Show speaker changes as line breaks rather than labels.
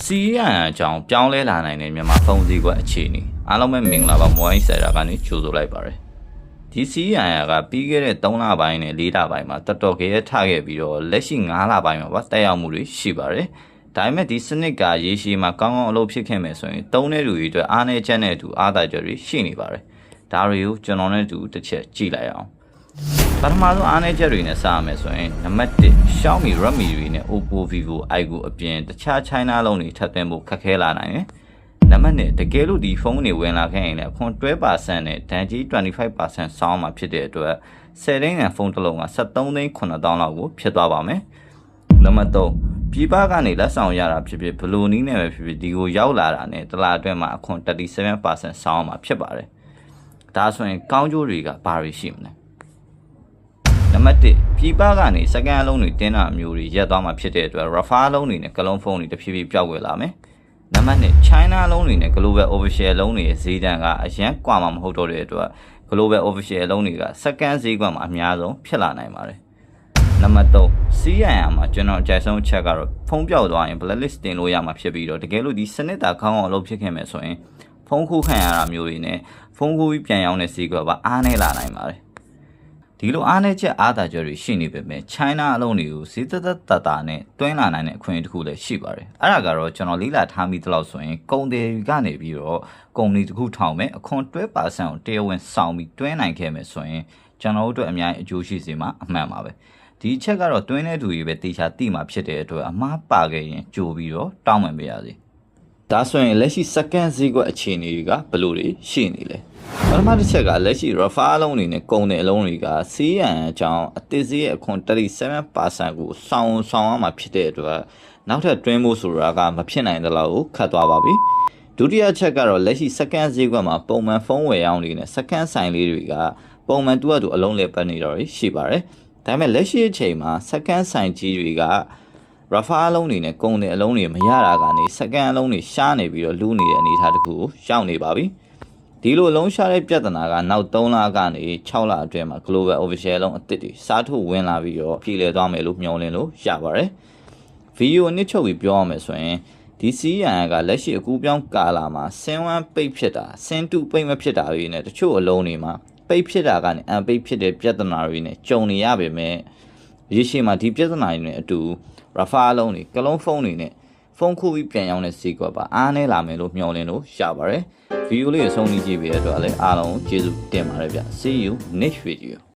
စီရန်အကြောင်းပြောင်းလဲလာနိုင်တဲ့မြန်မာဖုန်းစည်းကွက်အခြေအနေအားလုံးပဲမင်္ဂလာပါမိုင်းဆယ်ရာကနေကြိုဆိုလိုက်ပါရစေဒီစီရန်ကပြီးခဲ့တဲ့3လပိုင်းနဲ့4လပိုင်းမှာတော်တော်ကြီးထခဲ့ပြီးတော့လက်ရှိ9လပိုင်းမှာပါတက်ရောက်မှုတွေရှိပါတယ်ဒါပေမဲ့ဒီစနစ်ကရေရှည်မှာကောင်းကောင်းအလုပ်ဖြစ်ခဲ့မယ်ဆိုရင်သုံးတဲ့လူတွေအတွက်အားနည်းချက်နဲ့အတူအားသာချက်တွေရှိနေပါတယ်ဒါတွေကိုကျွန်တော်နဲ့အတူတစ်ချက်ကြည့်လိုက်အောင်ပထမဆုံးအားနည်းချက်တွေနဲ့စရမယ်ဆိုရင်နံပါတ်1 Xiaomi Redmi တွေနဲ့ Oppo Vivo iQOO အပြင်တခြား China လုံးတွေထပ်သွင်းဖို့ခက်ခဲလာနိုင်တယ်နံပါတ်2တကယ်လို့ဒီဖုန်းတွေဝင်လာခဲ့ရင်လည်း12% နဲ့ဒဏ်ကြီး 25% ဆောင်းမှာဖြစ်တဲ့အတွက်10သိန်းဖုန်းတစ်လုံးက73သိန်း9000လောက်ကိုဖြစ်သွားပါမယ်နံပါတ်3ပြည်ပကနေလက်ဆောင်ရတာဖြစ်ဘလိုနည်းနဲ့ပဲဖြစ်ဒီကိုရောက်လာတာနဲ့တစ်လအတွင်းမှာ37% ဆောင်းမှာဖြစ်ပါတယ်ဒါဆိုရင်ကောင်းကျိုးတွေကဘာတွေရှိမလဲနံပါတ်1ပြည်ပကနေစကန်အလုံးတွေတင်းတာမျိုးတွေရက်သွားမှာဖြစ်တဲ့အတွက် Rafa လုံးတွေနဲ့ကလုံးဖုန်းတွေတဖြည်းဖြည်းပျောက်ွယ်လာမယ်နံပါတ်2 China လုံးတွေနဲ့ Global Official လုံးတွေရဲ့ဈေးတန်းကအရန်ကွာမှာမဟုတ်တော့တဲ့အတွက် Global Official လုံးတွေကစကန်ဈေးကွက်မှာအများဆုံးဖြစ်လာနိုင်ပါတယ်နံပါတ်3စီးရန်မှာကျွန်တော်အကြိုက်ဆုံးချက်ကတော့ဖုန်းပြောက်သွားရင် blacklist တင်လို့ရမှာဖြစ်ပြီးတော့တကယ်လို့ဒီစနစ်တာခေါင်းအောင်အလုပ်ဖြစ်ခဲ့မယ်ဆိုရင်ဖုန်းခိုးခံရတာမျိုးတွေနဲ့ဖုန်းခိုးပြီးပြန်ရောက်တဲ့ဈေးကွက်ပါအားနည်းလာနိုင်ပါတယ်ဒီလိုအားနည်းချက်အားသာချက်တွေရှိနေပေမဲ့ China အလုံးတွေကိုဈေးတနဲ့တွင်းလာနိုင်တဲ့အခွင့်အရေးတစ်ခုလည်းရှိပါတယ်အဲ့ဒါကတော့ကျွန်တော်လေ့လာထားမိသလောက်ဆိုရင်ကုန်တယ်ကနေပြီးတော့ကုမ္ပဏီတစ်ခုထောင်မဲ့အခွန်12%ကိုတရားဝင်ဆောင်ပြီးတွင်းနိုင်ခဲ့မယ်ဆိုရင်ကျွန်တော်တို့အတွက်အများကြီးအကျိုးရှိစေမှာအမှန်ပါပဲဒီအချက်ကတော့တွင်းတဲ့သူတွေပဲတေချာသိမှာဖြစ်တဲ့အတွက်အမှားပါခဲ့ရင်ကြိုပြီးတော့တောင်းပန်ပေးရစေဒါဆိုရင်လက်ရှိစကန်ဈေးကွက်အခြေအနေတွေကဘယ်လိုတွေရှိနေလဲပထမတစ်ချက်ကလက်ရှိ Rafa အလုံးတွေနဲ့ကုန်တဲ့အလုံးတွေကစီးရန်အကြောင်းအသစ်ဈေးရဲ့အခွန်37%ကိုဆောင်ရမှာဖြစ်တဲ့အတွက်နောက်ထပ်တွင်းဖို့ဆိုတာကမဖြစ်နိုင်တဲ့လောက်ကိုခတ်သွားပါပြီဒုတိယချက်ကတော့လက်ရှိစကန်ဈေးကွက်မှာပုံမှန်ဖုန်းဝယ်ရောင်းနေတဲ့စကန်ဆိုင်လေးတွေကပုံမှန်တူအလုံးလေးပတ်နေတော့ရှိပါတယ်ဒါပေမဲ့လက်ရှိအချိန်မှာစကန်ဆိုင်ကြီးတွေက Rafa အလုံးတွေနဲ့ကုန်တဲ့အလုံးတွေမရတာကနေစကန်အလုံးတွေရှားနေပြီးတော့လူးနေတဲ့အနေအထားတစ်ခုကိုရောက်နေပါပြီဒီလိုအလုံးရှားတဲ့ပြဿနာကနောက်3လကနေ6လအတွင်းမှာ Global Official လုံးအသစ်တွေစားထုတ်ဝင်လာပြီးတော့ပြည်လည်သွားမယ်လို့မျှော်လင့်လို့ရပါတယ်ဗီဒီယိုအနစ်ချုပ်ပြီးပြောရမယ်ဆိုရင်ဒီစီးရန်ကလက်ရှိအခုပြောင်းကာလာမှာဆင်းဝမ်းပိတ်ဖြစ်တာဆင်းတူပိတ်မဖြစ်တာတွေနဲ့တချို့အလုံးတွေမှာပိတ်ဖြစ်တာကနေအပိတ်ဖြစ်တဲ့ပြဿနာတွေနဲ့ကြုံနေရပေမဲ့ရေရှည်မှာဒီပြဿနာတွေနဲ့အတူ Rafa လုံးတွေကလုံးဖုန်းတွေနဲ့ဖုန်းခိုးပြီးပြန်ရောက်တဲ့ဈေးကွက်ပါအားနည်းလာမယ်လို့မျှော်လင့်လို့ရပါတယ်ဗီဒီယိုလေးကိုဆုံးဖြတ်ကြည့်ပြီးတဲ့အတွက်လည်းအားလုံးကျေးဇူးတင်ပါတယ်ဗျ See you next video